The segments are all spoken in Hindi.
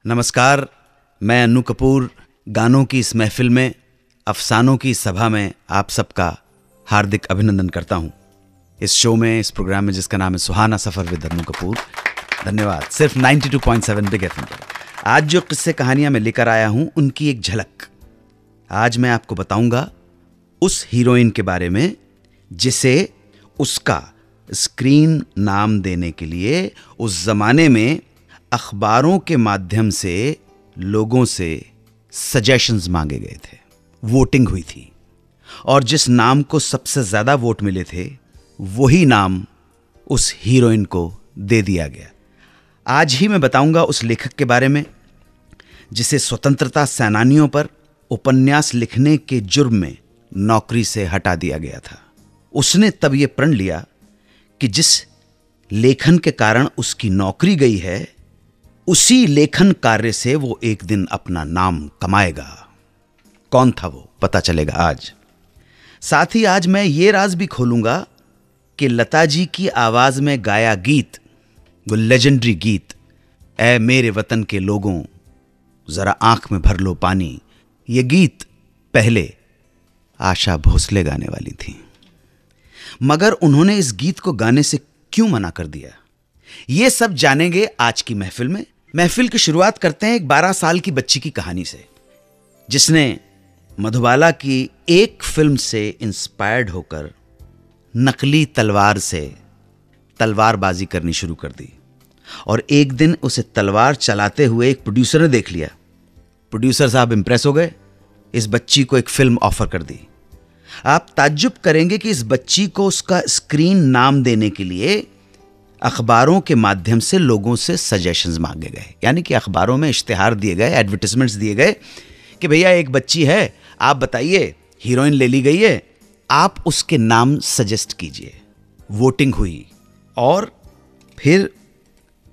नमस्कार, मैं अन्नू कपूर गानों की इस महफिल में, अफसानों की सभा में आप सबका हार्दिक अभिनंदन करता हूं। इस शो में, इस प्रोग्राम में जिसका नाम है सुहाना सफ़र विद अन्नू कपूर। धन्यवाद। सिर्फ 92.7 बिग एफएम पर आज जो किस्से कहानियां मैं लेकर आया हूं, उनकी एक झलक। आज मैं आपको बताऊंगा उस हीरोइन के बारे में जिसे उसका स्क्रीन नाम देने के लिए उस जमाने में अखबारों के माध्यम से लोगों से सजेशंस मांगे गए थे, वोटिंग हुई थी, और जिस नाम को सबसे ज्यादा वोट मिले थे वही नाम उस हीरोइन को दे दिया गया। आज ही मैं बताऊंगा उस लेखक के बारे में जिसे स्वतंत्रता सेनानियों पर उपन्यास लिखने के जुर्म में नौकरी से हटा दिया गया था। उसने तब यह प्रण लिया कि जिस लेखन के कारण उसकी नौकरी गई है, उसी लेखन कार्य से वो एक दिन अपना नाम कमाएगा। कौन था वो, पता चलेगा आज। साथ ही आज मैं ये राज भी खोलूंगा कि लता जी की आवाज में गाया गीत, वो लेजेंडरी गीत ऐ मेरे वतन के लोगों जरा आंख में भर लो पानी, ये गीत पहले आशा भोसले गाने वाली थी, मगर उन्होंने इस गीत को गाने से क्यों मना कर दिया, ये सब जानेंगे आज की महफिल में। महफिल की शुरुआत करते हैं एक 12 साल की बच्ची की कहानी से, जिसने मधुबाला की एक फिल्म से इंस्पायर्ड होकर नकली तलवार से तलवारबाजी करनी शुरू कर दी। और एक दिन उसे तलवार चलाते हुए एक प्रोड्यूसर ने देख लिया। प्रोड्यूसर साहब इंप्रेस हो गए, इस बच्ची को एक फिल्म ऑफर कर दी। आप ताज्जुब करेंगे कि इस बच्ची को उसका स्क्रीन नाम देने के लिए अखबारों के माध्यम से लोगों से सजेशंस मांगे गए। यानी कि अखबारों में इश्तिहार दिए गए, एडवर्टाइजमेंट्स दिए गए कि भैया एक बच्ची है, आप बताइए, हीरोइन ले ली गई है, आप उसके नाम सजेस्ट कीजिए। वोटिंग हुई और फिर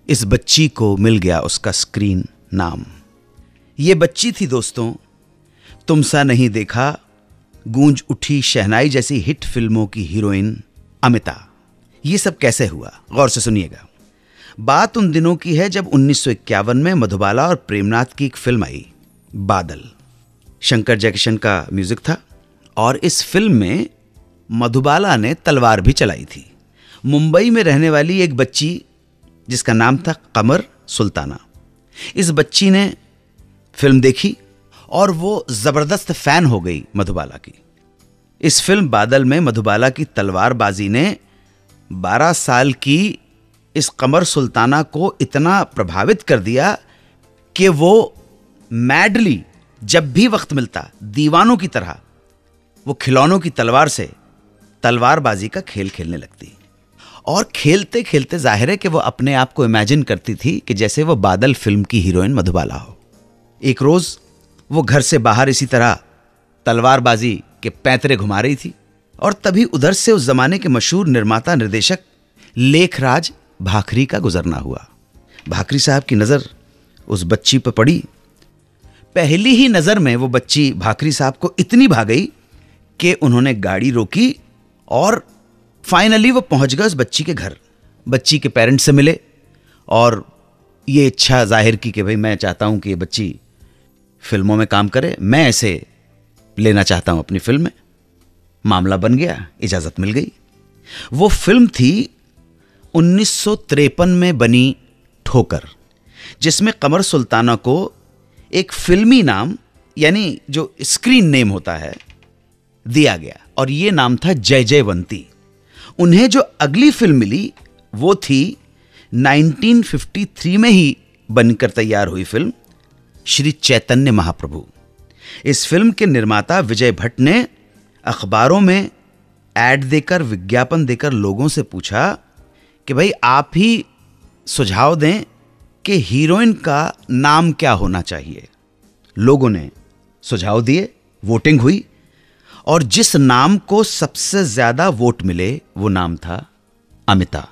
इस बच्ची को मिल गया उसका स्क्रीन नाम। ये बच्ची थी दोस्तों, तुम सा नहीं देखा, गूंज उठी शहनाई जैसी हिट फिल्मों की हीरोइन अमिता। ये सब कैसे हुआ, गौर से सुनिएगा। बात उन दिनों की है जब 1951 में मधुबाला और प्रेमनाथ की एक फिल्म आई, बादल। शंकर जयकिशन का म्यूजिक था और इस फिल्म में मधुबाला ने तलवार भी चलाई थी। मुंबई में रहने वाली एक बच्ची जिसका नाम था कमर सुल्ताना, इस बच्ची ने फिल्म देखी और वो जबरदस्त फैन हो गई मधुबाला की। इस फिल्म बादल में मधुबाला की तलवारबाजी ने 12 साल की इस कमर सुल्ताना को इतना प्रभावित कर दिया कि वो मैडली जब भी वक्त मिलता, दीवानों की तरह वो खिलौनों की तलवार से तलवारबाजी का खेल खेलने लगती। और खेलते खेलते जाहिर है कि वो अपने आप को इमेजिन करती थी कि जैसे वो बादल फिल्म की हीरोइन मधुबाला हो। एक रोज वो घर से बाहर इसी तरह तलवारबाजी के पैंतरे घुमा रही थी और तभी उधर से उस जमाने के मशहूर निर्माता निर्देशक लेखराज भाखरी का गुजरना हुआ। भाखरी साहब की नजर उस बच्ची पर पड़ी। पहली ही नजर में वो बच्ची भाखरी साहब को इतनी भा गई कि उन्होंने गाड़ी रोकी और फाइनली वो पहुंच गए उस बच्ची के घर। बच्ची के पेरेंट्स से मिले और ये इच्छा जाहिर की कि भाई मैं चाहता हूं कि ये बच्ची फिल्मों में काम करे, मैं ऐसे लेना चाहता हूं अपनी फिल्म में। मामला बन गया, इजाजत मिल गई। वो फिल्म थी 1953 में बनी ठोकर, जिसमें कमर सुल्ताना को एक फिल्मी नाम यानी जो स्क्रीन नेम होता है दिया गया और ये नाम था जय जयवंती। उन्हें जो अगली फिल्म मिली वो थी 1953 में ही बनकर तैयार हुई फिल्म श्री चैतन्य महाप्रभु। इस फिल्म के निर्माता विजय भट्ट ने अखबारों में ऐड देकर, विज्ञापन देकर लोगों से पूछा कि भाई आप ही सुझाव दें कि हीरोइन का नाम क्या होना चाहिए। लोगों ने सुझाव दिए, वोटिंग हुई और जिस नाम को सबसे ज्यादा वोट मिले वो नाम था अमिता।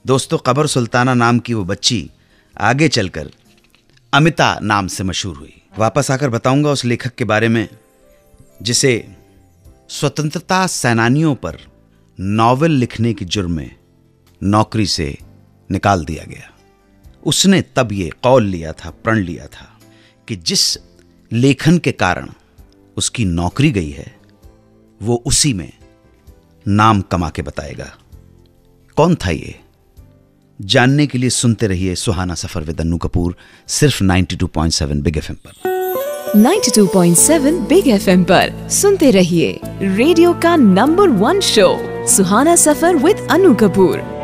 दोस्तों, कमर सुल्ताना नाम की वो बच्ची आगे चलकर अमिता नाम से मशहूर हुई। वापस आकर बताऊंगा उस लेखक के बारे में जिसे स्वतंत्रता सेनानियों पर नॉवेल लिखने की जुर्म में नौकरी से निकाल दिया गया। उसने तब ये कौल लिया था, प्रण लिया था कि जिस लेखन के कारण उसकी नौकरी गई है वो उसी में नाम कमा के बताएगा। कौन था ये? जानने के लिए सुनते रहिए सुहाना सफर विद अन्नू कपूर, सिर्फ 92.7 बिग एफएम पर। 92.7 बिग एफएम पर सुनते रहिए रेडियो का number 1 show Suhana suffer with Annu Kapoor.